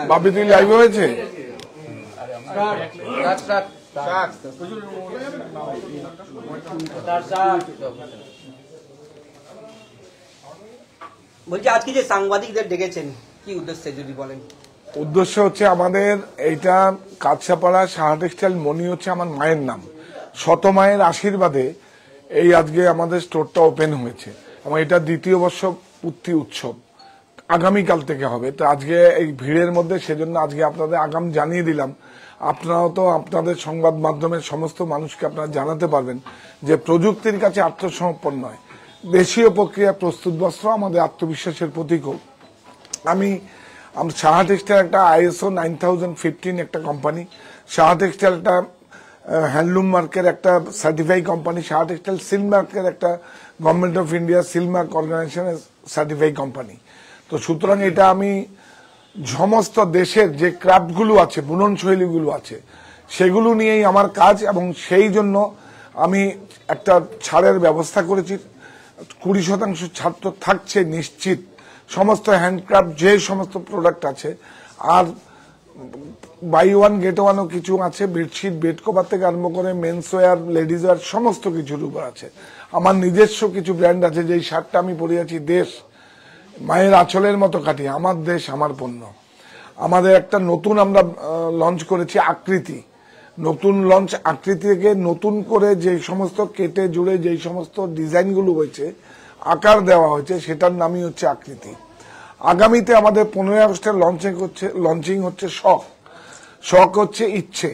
বাপি তুই লাইভ হয়েছে বলছি আজকে যে সাংবাদিকদের ডেকেছেন কি উদ্দেশ্যে যদি বলেন? উদ্দেশ্য হচ্ছে আমাদের এইটা কাছাপাড়া সাহা টেক্সটাইল মনি হচ্ছে আমার মায়ের নাম, শত মায়ের আশীর্বাদে এই আজকে আমাদের স্টোরটা ওপেন হয়েছে এবং এটা 2য় বর্ষ পূর্তি উৎসব আগামীকাল থেকে হবে। তো আজকে এই ভিড়ের মধ্যে সেজন্য আজকে আপনাদের আগাম জানিয়ে দিলাম। আপনারাও তো আপনাদের সংবাদ মাধ্যমের সমস্ত মানুষকে আপনারা জানাতে পারবেন যে প্রযুক্তির কাছে আত্মসমর্পণ নয়, দেশীয় প্রক্রিয়া প্রস্তুত বস্ত্র আমাদের আত্মবিশ্বাসের প্রতীকও। আমি সাহা টেক্সটাইল একটা ISO 9015 একটা কোম্পানি, সাহা টেক্সটাইল একটা হ্যান্ডলুম মার্কের একটা certify company, Saha textile seal মার্কের একটা government of India seal mark অর্গানাইজেশনের সার্টিফাই কোম্পানি। তো সুতরাং এটা আমি সমস্ত দেশের যে ক্রাফটগুলো আছে, বুনন শৈলীগুলো আছে, সেগুলো নিয়েই আমার কাজ এবং সেই জন্য আমি একটা ছাড়ের ব্যবস্থা করেছি। 20% ছাড় তো থাকছে নিশ্চিত, সমস্ত হ্যান্ডক্রাফট যে সমস্ত প্রোডাক্ট আছে। আর বাই ওয়ান গেট ওয়ানও কিছু আছে, বেডশিট বেড কভার থেকে আরম্ভ করে মেন্স ওয়্যার লেডিজ ওয়্যার সমস্ত কিছুর উপর আছে। আমার নিজস্ব কিছু ব্র্যান্ড আছে, যেই শার্টটা আমি পরে আছি দেশ মায়ের আঁচলের মতো কাটি, আমার দেশ আমার পণ্য। আমাদের একটা নতুন আমরা লঞ্চ করেছি আকৃতি, নতুন লঞ্চ আকৃতি থেকে নতুন করে যে সমস্ত কেটে জুড়ে যেই সমস্ত ডিজাইনগুলো হয়েছে, আকার দেওয়া হয়েছে, সেটার নামই হচ্ছে আকৃতি। আগামীতে আমাদের 15 আগস্টের লঞ্চিং হচ্ছে শখ হচ্ছে ইচ্ছে।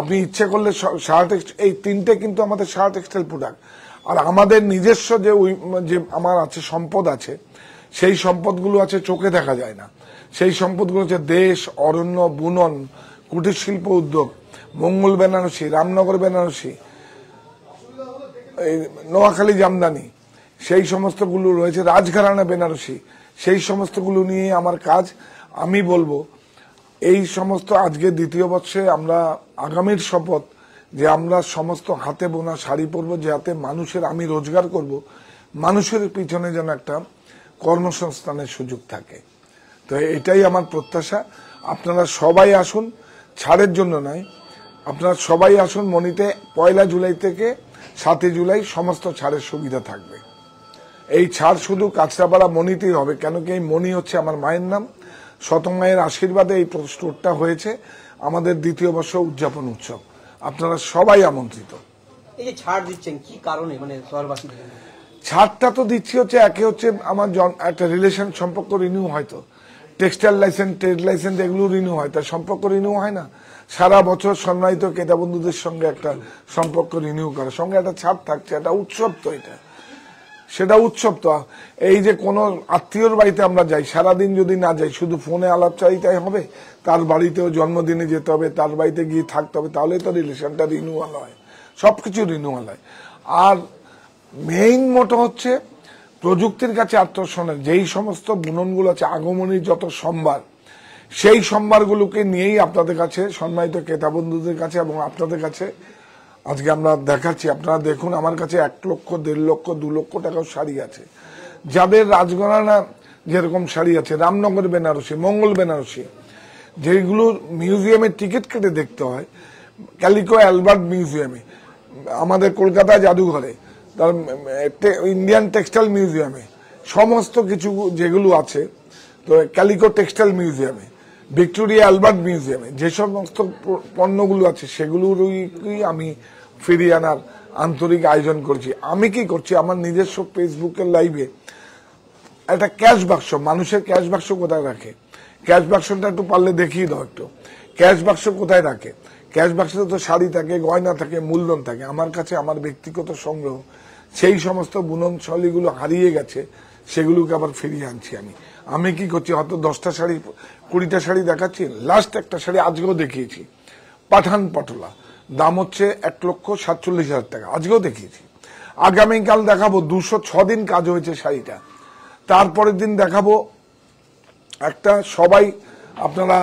আপনি ইচ্ছে করলে সাহা টেক্সটাইল, এই 3টে কিন্তু আমাদের সাহা টেক্সটাইল প্রোডাক্ট। আর আমাদের নিজস্ব যে আমার আছে সম্পদ আছে, সেই সম্পদগুলো আছে চোখে দেখা যায় না। সেই সম্পদগুলো হচ্ছে দেশ, অরণ্য, বুনন, কুটির শিল্প উদ্যোগ, মঙ্গল বেনারসি, রামনগর বেনারসি, নোয়াখালী জামদানি, সেই সমস্তগুলো রয়েছে, রাজঘরানা বেনারসি, সেই সমস্তগুলো নিয়ে আমার কাজ। আমি বলবো এই সমস্ত আজকে 2য় বর্ষে আমরা আগামীর শপথ যে আমরা সমস্ত হাতে বোনা শাড়ি পরবো, যাতে মানুষের, আমি রোজগার করব, মানুষের পিছনে যেন একটা কর্মসংস্থানের সুযোগ থাকে। তো এটাই আমার প্রত্যাশা। আপনারা সবাই আসুন, ছাড়ের জন্য নয়, আপনারা সবাই আসুন মনিতে। 1 জুলাই থেকে 7 জুলাই সমস্ত ছাড়ের সুবিধা থাকবে। এই ছাড় শুধু কাঁচরাপাড়া মনিতেই হবে, কেন কি এই মনি হচ্ছে আমার মায়ের নাম, শত মায়ের আশীর্বাদে এই স্টোরটা হয়েছে। আমাদের 2য় বর্ষ উদযাপন উৎসব, আপনারা সবাই আমন্ত্রিত। এই যে ছাড় দিচ্ছেন কি কারণে, মানে শহরবাসীদের জন্য? ছাড়টা তো দিচ্ছি হচ্ছে, একে হচ্ছে আমার একটা রিলেশন সম্পর্ক রিনিউ হয়তো, টেক্সটাইল লাইসেন্স, ট্রেড লাইসেন্স এগুলো রিনিউ হয়, তার সম্পর্ক রিনিউ হয় না। সারা বছর সম্মানিত ক্রেতা বন্ধুদের সঙ্গে একটা সম্পর্ক রিনিউ করার সঙ্গে একটা ছাড় থাকছে, একটা উৎসব তো এটা, সেটা উৎসব তো। এই যে কোনো আত্মীয়র বাড়িতে আমরা যাই, সারাদিন যদি না যাই, শুধু ফোনে আলাপচারিতাই হবে, তার বাড়িতেও জন্মদিনে যেতে হবে, তার বাড়িতে গিয়ে থাকতে হবে, তাহলে তো রিলেশনটা রিনিউয়াল হয়, সবকিছু রিনিউয়াল হয়। আর মেইন মোটো হচ্ছে প্রযুক্তির কাছে আত্মসমর্পণের যেই সমস্ত বুননগুলো আছে, আগমনীর যত সম্ভার, সেই সম্ভারগুলোকে নিয়েই আপনাদের কাছে, সম্মানিত ক্রেতা বন্ধুদের কাছে এবং আপনাদের কাছে আজকে আমরা দেখাচ্ছি। আপনারা দেখুন, আমার কাছে 1 লক্ষ, 1.5 লক্ষ, 2 লক্ষ টাকাও শাড়ি আছে, যাদের রাজঘরানা যেরকম শাড়ি আছে, রামনগর বেনারসি, মঙ্গল বেনারসি, যেগুলোর মিউজিয়ামের টিকিট কেটে দেখতে হয়, ক্যালিকো অ্যালবার্ট মিউজিয়ামে, আমাদের কলকাতা জাদুঘরে, তার ইন্ডিয়ান টেক্সটাইল মিউজিয়ামে, সমস্ত কিছু যেগুলো আছে, তো ক্যালিকো টেক্সটাইল মিউজিয়ামে, ভিক্টোরিয়া অ্যালবার্ট মিউজিয়ামে যে সমস্ত পণ্যগুলো আছে, সেগুলোরই আমি ফিরিয়ে আনার আন্তরিক আয়োজন করছি। আমি কি করছি, আমার নিজস্ব ফেসবুকের লাইভে একটা ক্যাশ বাক্স, মানুষের ক্যাশ বাক্স কোথায় রাখে, ক্যাশ বাক্সটা একটু পারলে দেখিয়ে দাও একটু, ক্যাশ বাক্স কোথায় রাখে। ক্যাশ বাক্সে তো শাড়ি থাকে, গয়না থাকে, মূলধন থাকে। আমার কাছে আমার ব্যক্তিগত সংগ্রহ, সেই সমস্ত বুনন শৈলীগুলো হারিয়ে গেছে, সেগুলোকে আবার ফিরিয়ে আনছি। আমি কি করছি, হয়তো 10টা শাড়ি 20টা শাড়ি দেখাচ্ছি, লাস্ট একটা শাড়ি আজকেও দেখিয়েছি, পাঠান পটোলা, দাম হচ্ছে 1,47,000 টাকা, আজকেও দেখিয়েছি। আগামীকাল দেখাবো, 206 দিন কাজ হয়েছে শাড়িটা, তারপরের দিন দেখাবো একটা, সবাই আপনারা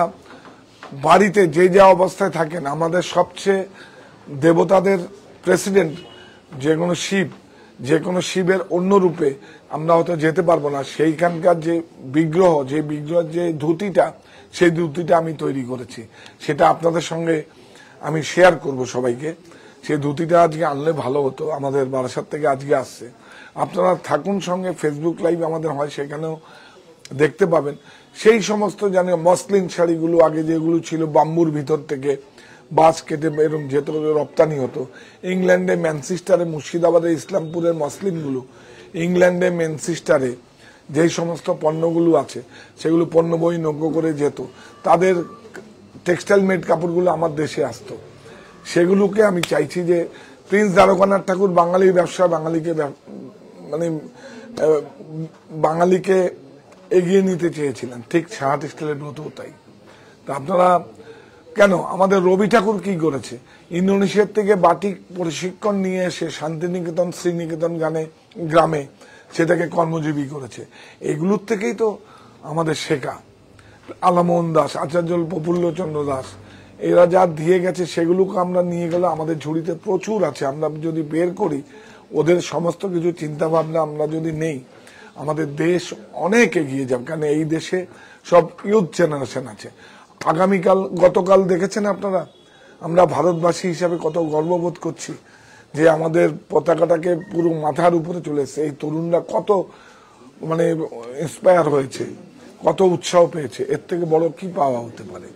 বাড়িতে যে যা অবস্থায় থাকেন, আমাদের সবচেয়ে দেবতাদের প্রেসিডেন্ট যে কোনো শিবের অন্য রূপে আমরা হয়তো যেতে পারবো না, সেইখানকার যে বিগ্রহের যে ধুতিটা, সেই ধুতিটা আমি তৈরি করেছি, সেটা আপনাদের সঙ্গে আমি শেয়ার করব সবাইকে। সেই ধুতিটা আজকে আনলে ভালো হতো, আমাদের বারাসাত থেকে আজকে আসছে। আপনারা থাকুন সঙ্গে, ফেসবুক লাইভ আমাদের হয়, সেখানেও দেখতে পাবেন। সেই সমস্ত জানি মসলিন শাড়িগুলো আগে যেগুলো ছিল বাম্বুর ভিতর থেকে বাস কেটে এরকম যেত, রপ্তানি হতো ইংল্যান্ডে, ম্যানচেস্টারে, মুর্শিদাবাদে ইসলামপুরের মসলিনগুলো, ইংল্যান্ডে ম্যানচেস্টারে যেই সমস্ত পণ্যগুলো আছে সেগুলো পণ্য বহির্নজ্ঞ করে যেত, তাদের টেক্সটাইল মেড কাপড়গুলো আমার দেশে আসতো। সেগুলোকে আমি চাইছি যে প্রিন্স দ্বারকানাথ ঠাকুর বাঙালির ব্যবসা, বাঙালিকে এগিয়ে নিতে চেয়েছিলেন, ঠিক সাহা টেক্সটাইলের ব্রতও তাই। তা আপনারা কেন, আমাদের রবি ঠাকুর কি করেছে, ইন্দোনেশিয়ার থেকে বাটিক প্রশিক্ষণ নিয়ে এসে শান্তিনিকেতন, শ্রীনিকেতন গ্রামে সেটাকে কর্মজীবী করেছে। এগুলোর থেকেই তো আমাদের শেখা। আলামোহন দাস, আচার্য প্রফুল্লচন্দ্র দাস, এরা যা দিয়ে গেছে সেগুলোকে আমরা নিয়ে গেলে আমাদের ঝুড়িতে প্রচুর আছে। আমরা যদি বের করি ওদের সমস্ত কিছু চিন্তা ভাবনা আমরা যদি নেই, আমাদের দেশ অনেক এগিয়ে যাবে। কারণ এই দেশে সব ইউথ জেনারেশন আছে। গতকাল দেখেছেন আপনারা, আমরা ভারতবাসী হিসাবে কত গর্ববোধ করছি যে আমাদের পতাকাটাকে পুরো মাথার উপরে চলে এসেছে। এই তরুণরা কত ইন্সপায়ার হয়েছে, কত উৎসাহ পেয়েছে। এর থেকে বড় কি পাওয়া হতে পারে?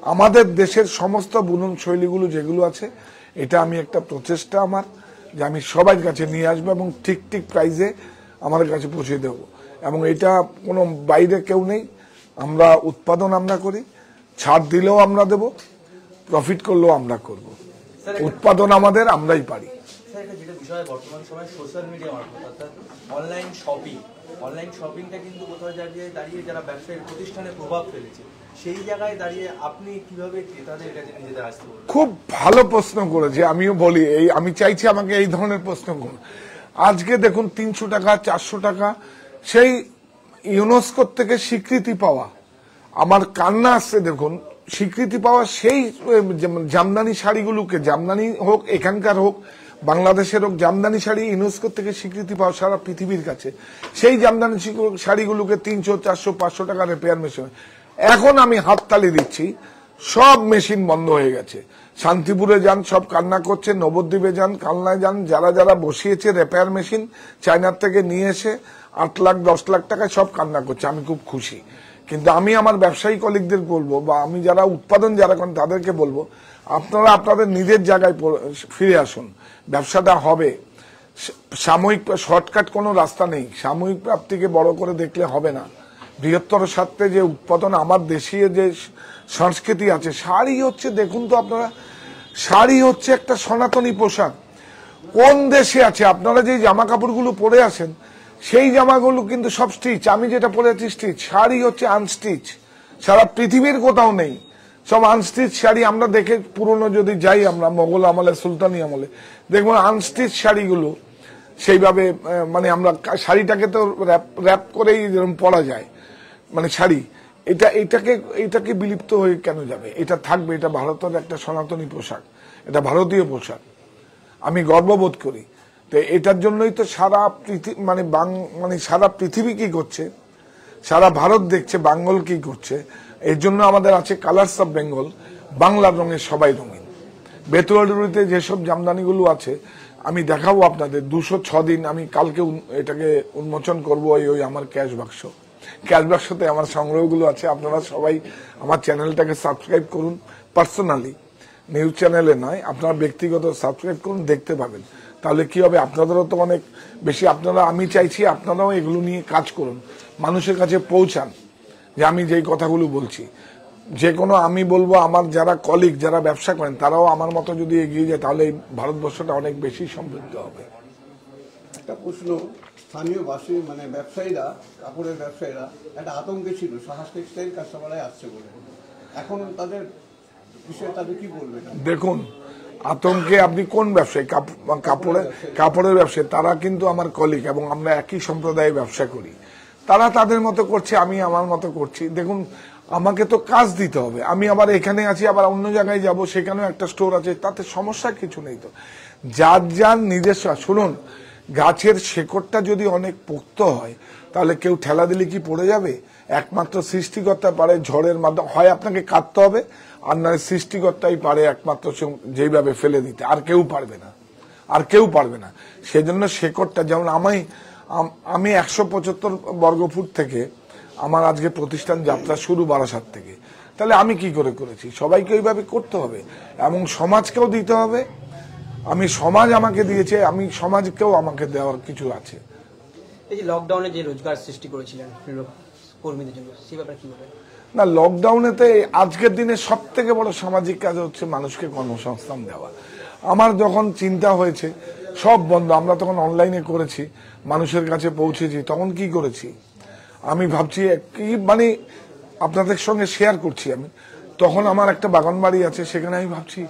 আমাদের দেশের সমস্ত বুনন শৈলীগুলো যেগুলো আছে, এটা আমি একটা প্রচেষ্টা আমার, যে আমি সবার কাছে নিয়ে আসবো এবং ঠিক প্রাইজে আমাদের কাছে পৌঁছে দেব। এবং এটা কোনো বাইরে কেউ নেই, আমরা উৎপাদন আমরা করি, ছাড় দিলেও আমরা দেব, প্রফিট করলেও আমরা করব। উৎপাদন আমাদের, আমরাই পারি। যেটা বিষয় বর্তমান সময় সোশ্যাল মিডিয়া মারফত অর্থাৎ অনলাইন শপিংটা কিন্তু কোথাও দাঁড়িয়ে যারা ব্যবসায়িক প্রতিষ্ঠানে প্রভাব ফেলেছে, সেই জায়গায় দাঁড়িয়ে আপনি কিভাবে ক্রেতাদের কাছে নিজেদের আসতে পারবেন? খুব ভালো প্রশ্ন করেছে। আমিও বলি, আমি চাইছি আমাকে এই ধরনের প্রশ্ন করুন। আজকে দেখুন 300 টাকা 400 টাকা সেই ইউনেস্কোর থেকে স্বীকৃতি পাওয়া, আমার কান্না আসছে। দেখুন স্বীকৃতি পাওয়া সেই জামদানি শাড়িগুলোকে, জামদানি হোক এখানকার হোক বাংলাদেশের হোক, জামদানি শাড়ি ইউনেস্কোর থেকে স্বীকৃতি পাওয়া সারা পৃথিবীর কাছে, সেই জামদানি শাড়িগুলোকে 300 400 500 টাকা রিপেয়ার মেশিন। এখন আমি হাততালি দিচ্ছি, সব মেশিন বন্ধ হয়ে গেছে। শান্তিপুরে যান, সব কান্না করছে, নবদ্বীপে যান, কালনায় যান, যারা বসিয়েছে রিপেয়ার মেশিন চায়নার থেকে নিয়ে এসে 8 লাখ 10 লাখ টাকায় সব কান্না করছে। আমি খুব খুশি, কিন্তু আমি আমার ব্যবসায়ী কলিগদের বলবো, বা আমি যারা উৎপাদন যারা করেন তাদেরকে বলবো, আপনারা আপনাদের নিজের জায়গায় ফিরে আসুন। ব্যবসাটা হবে সাময়িক, শর্টকাট কোনো রাস্তা নেই। সাময়িক প্রাপ্তিকে বড় করে দেখলে হবে না। বৃহত্তর স্বার্থে যে উৎপাদন, আমার দেশীয় যে সংস্কৃতি আছে, শাড়ি হচ্ছে, দেখুন তো আপনারা, শাড়ি হচ্ছে একটা সনাতনী পোশাক। কোন দেশে আছে? আপনারা যে জামা কাপড়গুলো পরে আসেন, সেই জামাগুলো কিন্তু সব স্টিচ। আমি যেটা পরে আছি স্টিচ, শাড়ি হচ্ছে আনস্টিচ। সারা পৃথিবীর কোথাও নেই, সব আনস্টিচ শাড়ি। আমরা দেখে পুরনো যদি যাই, আমরা মোগল আমলে, সুলতানি আমলে দেখবো আনস্টিচ শাড়িগুলো সেইভাবে, আমরা শাড়িটাকে তো র্যাপ করেই যেরকম পরা যায়, শাড়ি, এটাকে বিলুপ্ত হয়ে কেন যাবে? এটা থাকবে, এটা ভারতের একটা সনাতনী পোশাক, এটা ভারতীয় পোশাক, আমি গর্ববোধ করি। তো এটার জন্যই তো সারা পৃথিবী, সারা পৃথিবী কি করছে, সারা ভারত দেখছে বেঙ্গল কি করছে। এর জন্য আমাদের আছে কালার্স অফ বেঙ্গল, বাংলার রঙের সবাই রঙিন। বেতুয়াডুরিতে যেসব জামদানিগুলো আছে আমি দেখাবো আপনাদের 206 দিন। আমি কালকে এটাকে উন্মোচন করবো। ওই আমার ক্যাশ বাক্সতে আমার সংগ্রহগুলো আছে। আপনারা সবাই আমার চ্যানেলটাকে সাবস্ক্রাইব করুন, পার্সোনালি, নিউজ চ্যানেলে নয়, আপনারা ব্যক্তিগত সাবস্ক্রাইব করুন, দেখতে পাবেন। তাহলে কি হবে, আপনাদেরও তো অনেক বেশি, আমি চাইছি আপনারাও এগুলো নিয়ে কাজ করুন, মানুষের কাছে পৌঁছান যে আমি যেই কথাগুলো বলছি। যে কোনো, আমি বলবো আমার যারা কলিগ, যারা ব্যবসা করেন, তারাও আমার মতো যদি এগিয়ে যায়, তাহলে এই ভারতবর্ষটা অনেক বেশি সমৃদ্ধ হবে। একটা প্রশ্ন, স্থানীয় ব্যবসায়ীরা, কাপড়ের ব্যবসায়ীরা একটা আতঙ্কে ছিল সাহা টেক্সটাইল কাঁচাপাড়ায় আসছে বলে, এখন তাদের বিষয়ে তাদের কি বলবেন? দেখুন, আতঙ্কে আপনি কোন ব্যবসায়ী? কাপড়ের ব্যবসায়ী, তারা কিন্তু আমার কলিগ এবং আমরা একই সম্প্রদায়ে ব্যবসা করি। তারা তাদের মতো করছে, আমি আমার মতো করছি। দেখুন, আমাকে তো কাজ দিতে হবে। আমি আবার এখানে আছি, আবার অন্য জায়গায় যাব, সেখানেও একটা স্টোর আছে, তাতে সমস্যা কিছু নেই। তো যার যার নিজস্ব, শুনুন, গাছের শেকড়টা যদি অনেক পোক্ত হয় তাহলে কেউ ঠেলা দিলে কি পড়ে যাবে? একমাত্র সৃষ্টিকর্তা পারে ঝড়ের মাধ্যমে, হয় আপনাকে কাটতে হবে, আর নয় সৃষ্টিকর্তাই পারে একমাত্র যেইভাবে ফেলে দিতে, আর কেউ পারবে না, আর কেউ পারবে না। সেজন্য শেকড়টা, যেমন আমি 175 বর্গফুট থেকে আমার আজকে প্রতিষ্ঠান যাত্রা শুরু বারাসাত থেকে, তাহলে আমি কি করে করেছি? সবাইকে ওইভাবে করতে হবে এবং সমাজকেও দিতে হবে। আমি সমাজ আমাকে দিয়েছে, আমি সমাজকেও আমাকে দেওয়ার কিছু আছে। এই যে লকডাউনে যে রোজগার সৃষ্টি করেছিলেন কর্মীদের জন্য, সেই ব্যাপারে কি বলবেন? না, লকডাউনেতে আজকের দিনে সব থেকে বড় সামাজিক কাজ হচ্ছে মানুষকে কর্মসংস্থান দেওয়া। আমার যখন চিন্তা হয়েছে সব বন্ধ, আমরা তখন অনলাইনে করেছি, মানুষের কাছে পৌঁছেছি, তখন কি করেছি আমি ভাবছি, কি মানে আপনাদের সঙ্গে শেয়ার করছি আমি। তখন আমার একটা বাগান বাড়ি আছে, সেখানে আমি ভাবছি,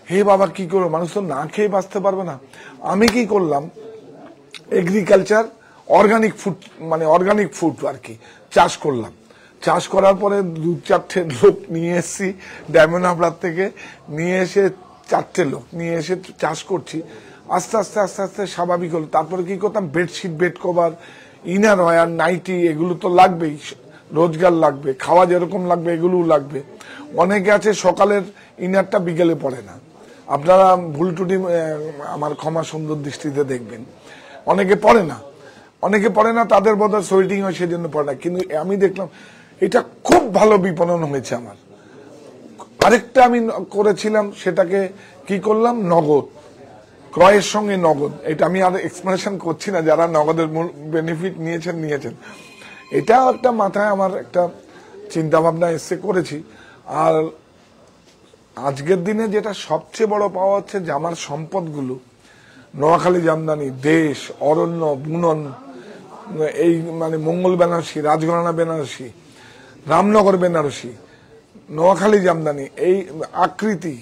হে বাবা, কি করবো, মানুষ তো না খেয়ে বাঁচতে পারবে না। আমি কি করলাম, এগ্রিকালচার অর্গানিক ফুড, মানে অর্গানিক ফুড আর কি চাষ করলাম। চাষ করার পরে 2-4টে লোক নিয়ে এসেছি ডায়মন্ড হাবড়ার থেকে, নিয়ে এসে 4টে লোক নিয়ে এসে চাষ করছি। আস্তে আস্তে আস্তে আস্তে স্বাভাবিক হলো। তারপরে কি করতাম, bedsheet, bed cover, inner wear, nighty, এগুলো তো লাগবেই, রোজগার লাগবে, খাওয়া যেরকম লাগবে এগুলোও লাগবে। অনেকে আছে সকালের ইনারটা বিকেলে পড়ে না, আপনারা ভুল টুটি আমার ক্ষমা সুন্দর দৃষ্টিতে দেখবেন। অনেকে পড়ে না, তাদের বোধহয় সোয়েটিং হয়, সেজন্য পড়ে না। কিন্তু আমি দেখলাম এটা খুব ভালো বিপণন হয়েছে আমার। আরেকটা আমি করেছিলাম, সেটাকে কি করলাম, নগদ ক্রয়ের সঙ্গে নগদ। এটা আমি আর এক্সপ্লেনেশন করছি না, যারা নগদের বেনিফিট নিয়েছেন। এটাও একটা মাথায় আমার একটা চিন্তা ভাবনা এসে করেছি। আর আজকের দিনে যেটা সবচেয়ে বড় পাওয়া হচ্ছে যে আমার সম্পদগুলো, নোয়াখালী জামদানি, দেশ, অরণ্য, বুনন, এই মানে মঙ্গল বেনারসি, রাজঘরানা বেনারসি, রামনগর বেনারসি, নোয়াখালী জামদানি, এই আকৃতি,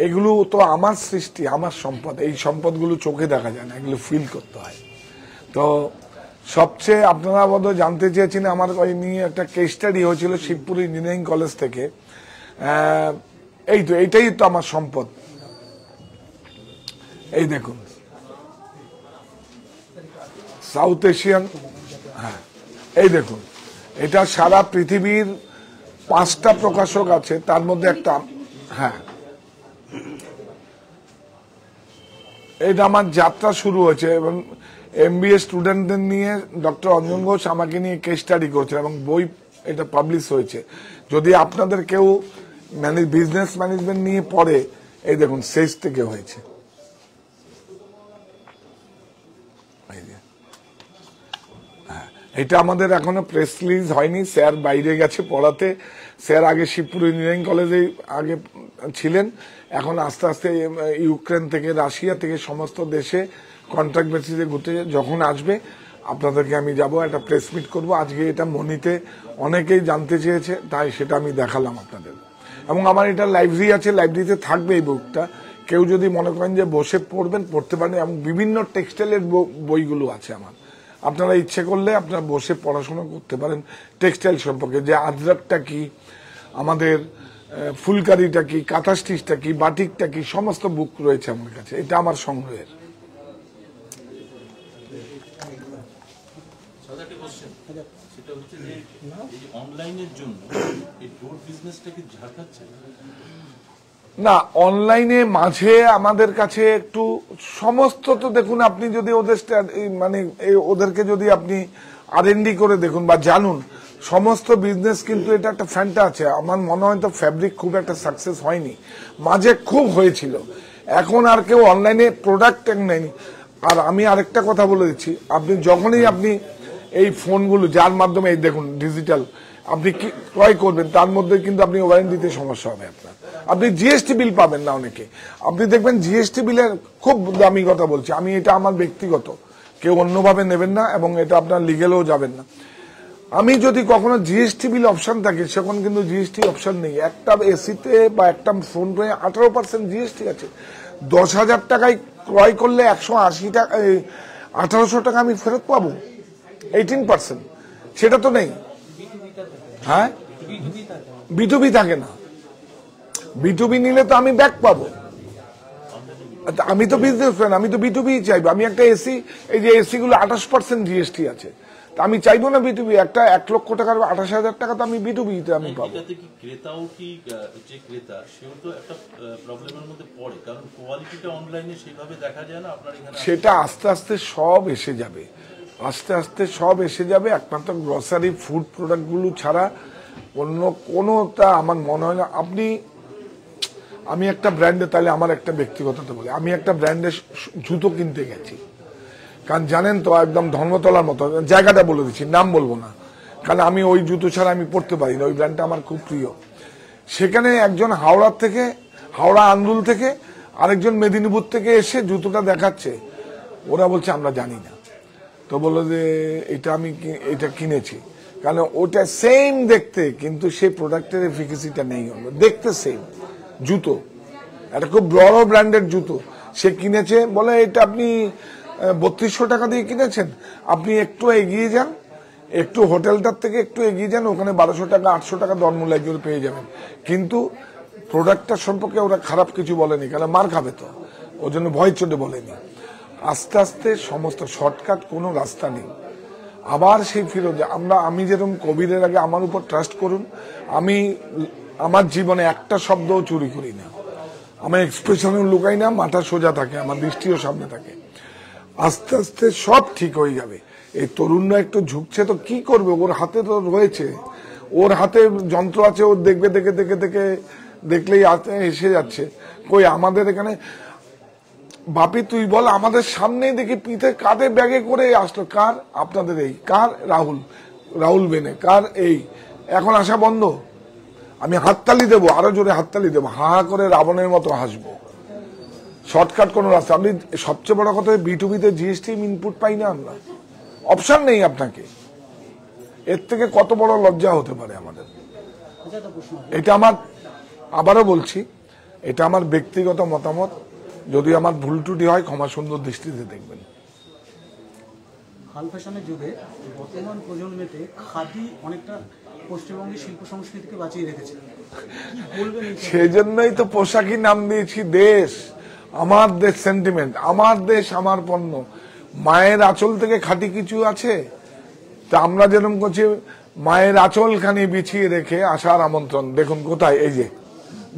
এগুলো তো আমার সৃষ্টি, আমার সম্পদ। এই সম্পদগুলো চোখে দেখা যায় না, এগুলো ফিল করতে হয়। তো সবচেয়ে আপনারা বোধহয় জানতে চেয়েছেন, আমার ওই নিয়ে একটা কেস স্টাডি হয়েছিল শিবপুর ইঞ্জিনিয়ারিং কলেজ থেকে। এই তো এইটাই তো আমার সম্পদ। এই দেখুন, সাউথ এশিয়ান, হ্যাঁ, এই দেখুন, এটা সারা পৃথিবীর 5টা প্রকাশক আছে, তার মধ্যে একটা, হ্যাঁ, এটা আমার যাত্রা শুরু হয়েছে এবং MBA স্টুডেন্টদের নিয়ে ডক্টর অঞ্জন ঘোষ আমাকে নিয়ে কেস স্টাডি করছে এবং বই এটা পাবলিশ হয়েছে। যদি আপনাদের কেউ বিজনেস ম্যানেজমেন্ট নিয়ে পড়ে, এই দেখুন, শেষ থেকে হয়েছে। এটা আমাদের এখনো প্রেস রিলিজ হয়নি, স্যার বাইরে গেছে পড়াতে। স্যার আগে শিবপুর ইঞ্জিনিয়ারিং কলেজে আগে ছিলেন, এখন আস্তে আস্তে ইউক্রেন থেকে, রাশিয়া থেকে সমস্ত দেশে কন্ট্রাক্ট বেসিসে ঘুরতে। যখন আসবে আপনাদেরকে আমি যাব, একটা প্রেস মিট করবো। আজকে এটা মনিতে অনেকেই জানতে চেয়েছে, তাই সেটা আমি দেখালাম আপনাদের। এবং আমার এটা লাইব্রেরি আছে, লাইব্রেরিতে থাকবে এই বুকটা। কেউ যদি মনে করেন যে বসে পড়বেন, পড়তে পারেন। এবং বিভিন্ন টেক্সটাইলের বইগুলো আছে আমার, আপনারা ইচ্ছে করলে আপনারা বসে পড়াশোনা করতে পারেন টেক্সটাইল সম্পর্কে, যে আজরাকটা কি, আমাদের ফুলকারিটা কি, কাঁথা স্টিচটা কি, বাটিকটা কি, সমস্ত বুক রয়েছে আমার কাছে। এটা আমার সংগ্রহের। না, অনলাইনে মাঝে আমাদের কাছে একটু সমস্ত তো দেখুন, আপনি যদি ওদের মানে ওদেরকে যদি আপনি R&D করে দেখুন বা জানুন, সমস্ত বিজনেস কিন্তু এটা একটা ফ্যান্টা আছে। আমার মনে হয় তো ফ্যাব্রিক খুব একটা সাকসেস হয়নি, মাঝে খুব হয়েছিল। এখন আর কেউ অনলাইনে প্রোডাক্ট নেয়নি। আর আমি আরেকটা কথা বলে দিচ্ছি, আপনি যখনই আপনি এই ফোনগুলো, যার মাধ্যমে এই দেখুন ডিজিটাল আপনি কি ক্রয় করবেন, তার মধ্যে কিন্তু আপনি ওয়ারেন্টিতে সমস্যা হবে আপনার। আপনি GST বিল পাবেন না অনেকে, আপনি দেখবেন GST বিলের খুব দামি কথা বলছি আমি, এটা আমার ব্যক্তিগত, কেউ অন্যভাবে নেবেন না এবং এটা আপনার লিগেলেও যাবেন না। আমি যদি কখনো GST বিল অপশন থাকে, সেখন কিন্তু GST অপশন নেই। একটা এসিতে বা একটা ফোন পে 18% GST আছে। 10,000 টাকায় ক্রয় করলে 180 টাকা, 1800 টাকা আমি ফেরত পাবো, 18%। সেটা তো নেই। হ্যাঁ, বিটুবি থাকে না। বিটুবি নিলে তো আমি ব্যাক পাবো। আমি তো বিজনেসম্যান, আমি তো বিটুবি চাইবো। আমি একটা এসি, এই যে এসি গুলো 28% জিএসটি আছে, তা আমি চাইবো না বিটুবি। একটা 1 লক্ষ টাকার 28,000 টাকা তো আমি বিটুবিতে আমি পাবো। এটাতে কি ক্রেতাও কি যে ক্রেতা সেও তো একটা প্রবলেমের মধ্যে পড়ে, কারণ কোয়ালিটিটা অনলাইনে সেভাবে দেখা যায় না। আপনার এখানে সেটা আস্তে আস্তে সব এসে যাবে, আস্তে আস্তে সব এসে যাবে। একমাত্র গ্রসারি ফুড প্রোডাক্ট গুলো ছাড়া অন্য কোনোটা আমার মনে হয় না। আমি একটা ব্র্যান্ডে, তাহলে আমার একটা ব্যক্তিগততা বলে, আমি একটা ব্র্যান্ডে জুতো কিনতে গেছি, কারণ জানেন তো একদম ধর্মতলার মতো, জায়গাটা বলে দিচ্ছি, নাম বলবো না, কারণ আমি ওই জুতো ছাড়া আমি পড়তে পারি না, ওই ব্র্যান্ডটা আমার খুব প্রিয়। সেখানে একজন হাওড়া আন্দুল থেকে, আরেকজন মেদিনীপুর থেকে এসে জুতোটা দেখাচ্ছে, ওরা বলছে আমরা জানি না। তো বললো যে এটা কিনেছি, কারণ ওটা সেম দেখতে, কিন্তু সেই প্রোডাক্টের এফিকেসিটা নেই। দেখতে সেম জুতো, একটা খুব বড় ব্র্যান্ডের জুতো সে কিনেছে, বলে এটা আপনি 3200 টাকা দিয়ে কিনেছেন, আপনি একটু এগিয়ে যান, একটু হোটেলটার থেকে একটু এগিয়ে যান, ওখানে 1200 টাকা 800 টাকা দরমূল্য পেয়ে যাবেন। কিন্তু প্রোডাক্টটা সম্পর্কে ওরা খারাপ কিছু বলেনি, কারণ মার খাবে তো, ওই জন্য ভয় চোটে বলেনি। আস্তে আস্তে সমস্ত শর্টকাট কোনো রাস্তা নেই। আবার সেই ফিরত আমি যেরকম কোভিডের আগে, আমার উপর ট্রাস্ট করুন, আমি আমার জীবনে একটা শব্দও চুরি করি না, আমার এক্সপ্রেশনও লুকাই না, মাথা সোজা থাকে, আমার দৃষ্টিও সামনে থাকে। আস্তে আস্তে সব ঠিক হয়ে যাবে। এই তরুণরা একটু ঝুঁকছে তো কি করবে, ওর হাতে তো রয়েছে, ওর হাতে যন্ত্র আছে, ওর দেখবে, দেখলেই এসে যাচ্ছে। কই আমাদের এখানে বাপি তুই বল, আমাদের সামনেই দেখি পিঠে কাঁধে ব্যাগে করে আসলো, কার? আপনাদের এই, কার? রাহুল বেনে, কার? এই এখন আসা বন্ধ। আমি হাততালি দেবো, আরো জোরে হাততালি দেবো, হা করে রাবণের মতো হাসবো। শর্টকাট কোন রাস্তা, আপনি সবচেয়ে বড় কথা, বিটুবিতে জিএসটি ইনপুট পাই না আমরা, অপশন নেই আপনাকে। এর থেকে কত বড় লজ্জা হতে পারে আমাদের? এটা আমার, আবারও বলছি, এটা আমার ব্যক্তিগত মতামত, যদি আমার ভুল ত্রুটি হয় ক্ষমা সুন্দর দৃষ্টিতে দেখবেন। হাল ফ্যাশনের যুগে বর্তমান প্রজন্মেতে খাদি অনেকটা পশ্চিমবঙ্গের শিল্প সংস্কৃতিকে বাঁচিয়ে রেখেছে, কি বলবেন? সেই জন্যই তো পোশাকই নাম দিয়েছি দেশ। আমার দেশ সেন্টিমেন্ট, আমার দেশ আমার পণ্য। মায়ের আঁচল থেকে খাঁটি কিছু আছে? তা আমরা যেরকম করছি, মায়ের আঁচলখানি বিছিয়ে রেখে আসার আমন্ত্রণ। দেখুন কোথায়, এই যে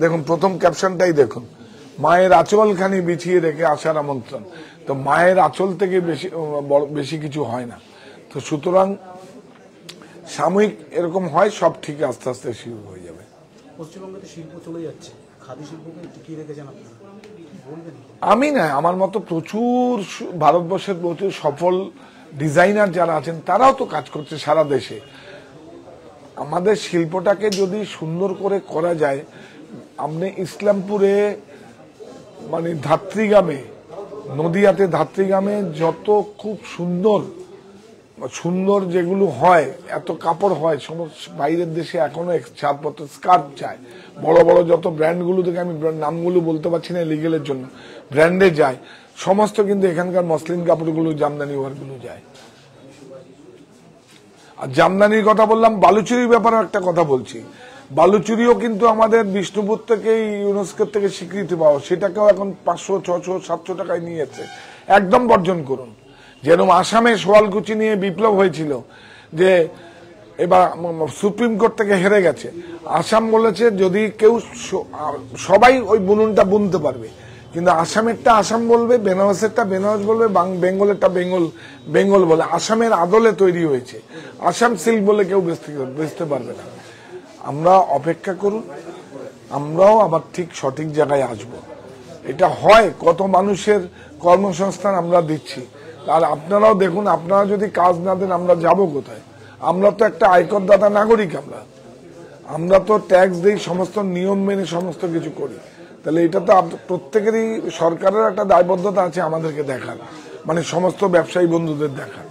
দেখুন প্রথম ক্যাপশনটাই দেখুন, মায়ের আঁচলখানি বিছিয়ে রেখে আসার আমন্ত্রণ। তো মায়ের আঁচল থেকে বেশি কিছু হয় না। তো সুতরাং সাময়িক এরকম হয়, সব ঠিক আস্তে আস্তে শুরু হয়ে যাবে। পশ্চিমবঙ্গে শিল্প চলে যাচ্ছে, খাদি শিল্পকে টিকিয়ে রেখেছেন আপনারা, কি বলবেন? আমি না, আমার মতো প্রচুর ভারতবর্ষের প্রচুর সফল ডিজাইনার যারা আছেন, তারাও তো কাজ করছে সারা দেশে। আমাদের শিল্পটাকে যদি সুন্দর করে করা যায়, আপনি ইসলামপুরে, মানে ধাত্রীগ্রামে, নদিয়াতে ধাত্রীগ্রামে যত খুব সুন্দর যেগুলো হয়, এত কাপড় হয়, সমস্ত বাইরের দেশে এখনো ছাড়পত্র স্কার্ফ চায়। বড় বড় যত ব্র্যান্ডগুলো থেকে, আমি নামগুলো বলতে পারছি না লিগেলের জন্য, ব্র্যান্ডে যায় সমস্ত, কিন্তু এখানকার মসলিন কাপড়গুলো, জামদানি ওয়ারগুলো যায়। আর জামদানির কথা বললাম, বালুচুরির ব্যাপারে একটা কথা বলছি। বালুচুরিও কিন্তু আমাদের বিষ্ণুপুর থেকে, ইউনেস্কো থেকে স্বীকৃতি পাওয়া, সেটাকেও এখন 500, 600, 700 টাকায় নিয়েছে। একদম বর্জন করুন। যেরকম আসামে সোয়ালকুচি নিয়ে বিপ্লব হয়েছিল, যে এবার সুপ্রিম কোর্ট থেকে হেরে গেছে, আসাম বলেছে যদি কেউ, সবাই ওই বুননটা বুনতে পারবে, কিন্তু আসামেরটা আসাম বলবে, বেনারসেরটা বেনারস বলবে, বেঙ্গলেরটা বেঙ্গল বলে। আসামের আদলে তৈরি হয়েছে, আসাম সিল্ক বলে কেউ বেচতে পারবে না। আমরা অপেক্ষা করুন, আমরাও আবার ঠিক সঠিক জায়গায় আসব। এটা হয়, কত মানুষের কর্মসংস্থান আমরা দিচ্ছি। আর আপনারাও দেখুন, আপনারা যদি কাজ না দেন আমরা যাব কোথায়? আমরা তো একটা আয়করদাতা নাগরিক, আমরা তো ট্যাক্স দিই, সমস্ত নিয়ম মেনে সমস্ত কিছু করি। তাহলে এটা তো প্রত্যেকেরই, সরকারের একটা দায়বদ্ধতা আছে আমাদেরকে দেখার, মানে সমস্ত ব্যবসায়ী বন্ধুদের দেখার।